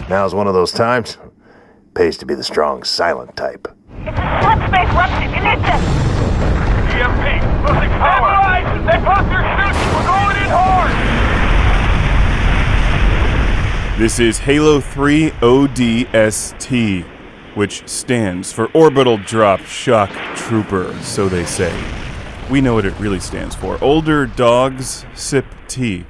Now's one of those times. Pays to be the strong, silent type. It's a subspace eruption. Ignition! EMP! Losing power! They popped their chutes! We're going in hard! This is Halo 3 ODST, which stands for Orbital Drop Shock Trooper, so they say. We know what it really stands for. Older dogs sip tea.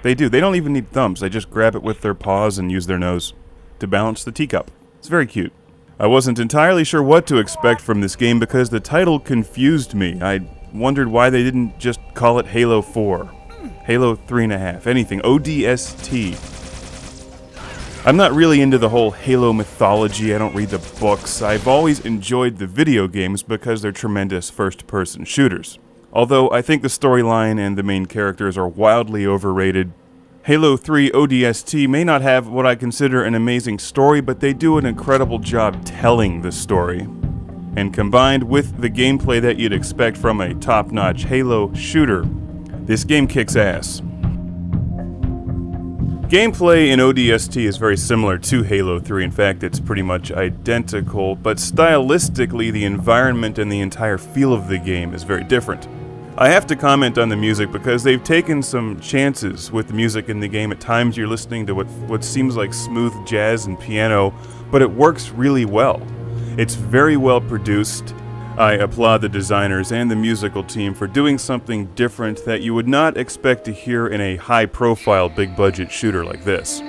They do. They don't even need thumbs. They just grab it with their paws and use their nose to balance the teacup. It's very cute. I wasn't entirely sure what to expect from this game because the title confused me. I wondered why they didn't just call it Halo 4, Halo 3.5, anything, ODST. I'm not really into the whole Halo mythology. I don't read the books. I've always enjoyed the video games because they're tremendous first-person shooters. Although I think the storyline and the main characters are wildly overrated. Halo 3 ODST may not have what I consider an amazing story, but they do an incredible job telling the story. And combined with the gameplay that you'd expect from a top-notch Halo shooter, this game kicks ass. Gameplay in ODST is very similar to Halo 3. In fact, it's pretty much identical, but stylistically, the environment and the entire feel of the game is very different. I have to comment on the music because they've taken some chances with the music in the game. At times you're listening to what seems like smooth jazz and piano, but it works really well. It's very well produced. I applaud the designers and the musical team for doing something different that you would not expect to hear in a high-profile, big-budget shooter like this.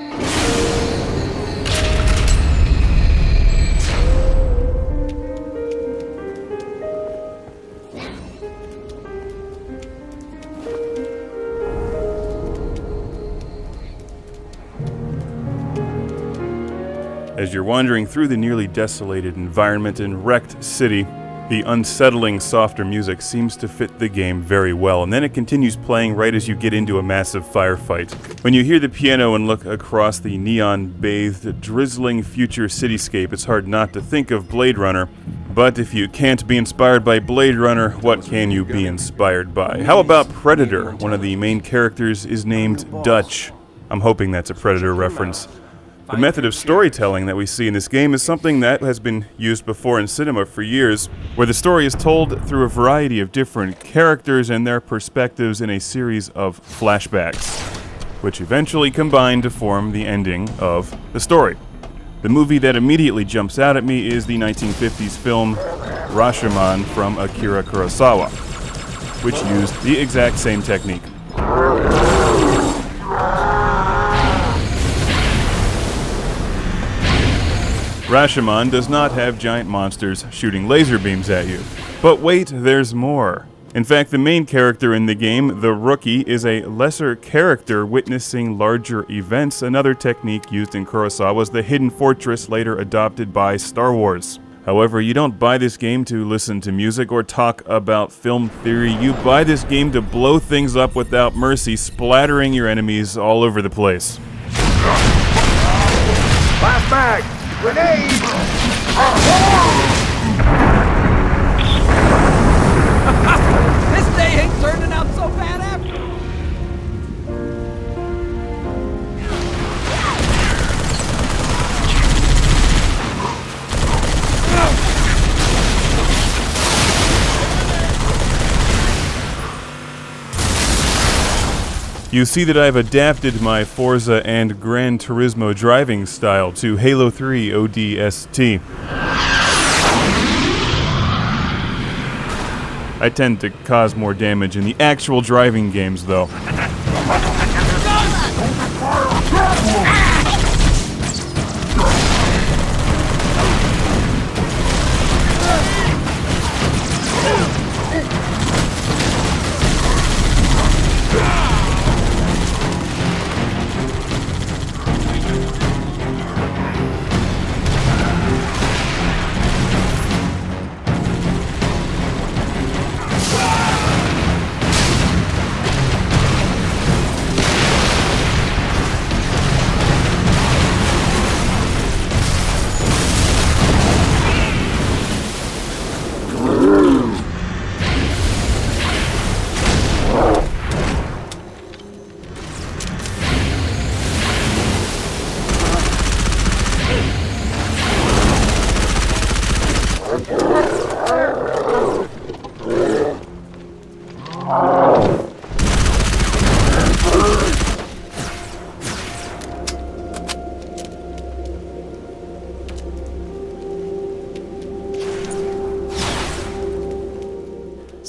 As you're wandering through the nearly desolated environment and wrecked city, the unsettling, softer music seems to fit the game very well, and then it continues playing right as you get into a massive firefight. When you hear the piano and look across the neon-bathed, drizzling future cityscape, it's hard not to think of Blade Runner. But if you can't be inspired by Blade Runner, what can you be inspired by? How about Predator? One of the main characters is named Dutch. I'm hoping that's a Predator reference. The method of storytelling that we see in this game is something that has been used before in cinema for years, where the story is told through a variety of different characters and their perspectives in a series of flashbacks, which eventually combine to form the ending of the story. The movie that immediately jumps out at me is the 1950s film Rashomon from Akira Kurosawa, which used the exact same technique. Rashomon does not have giant monsters shooting laser beams at you. But wait, there's more. In fact, the main character in the game, the Rookie, is a lesser character witnessing larger events. Another technique used in Kurosawa's The Hidden Fortress, later adopted by Star Wars. However, you don't buy this game to listen to music or talk about film theory. You buy this game to blow things up without mercy, splattering your enemies all over the place. Blast back! Grenade! This day ain't turning out so bad after. You see that I've adapted my Forza and Gran Turismo driving style to Halo 3 ODST. I tend to cause more damage in the actual driving games, though.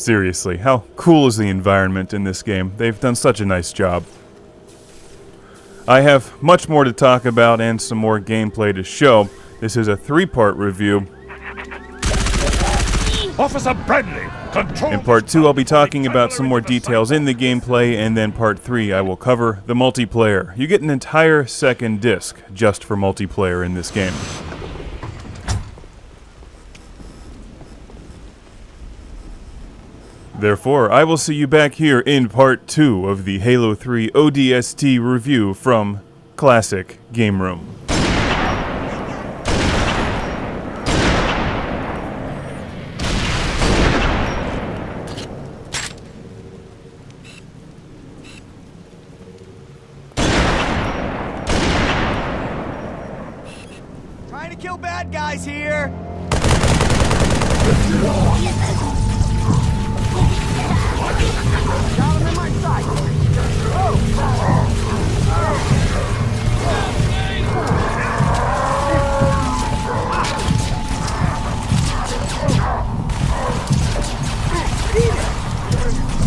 Seriously, how cool is the environment in this game? They've done such a nice job. I have much more to talk about and some more gameplay to show. This is a 3-part review. Officer Bradley, control. In part 2, I'll be talking about some more details in the gameplay, and then part 3, I will cover the multiplayer. You get an entire second disc just for multiplayer in this game. Therefore, I will see you back here in part 2 of the Halo 3 ODST review from Classic Game Room. Trying to kill bad guys here. Got him in my sight.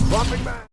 Dropping back.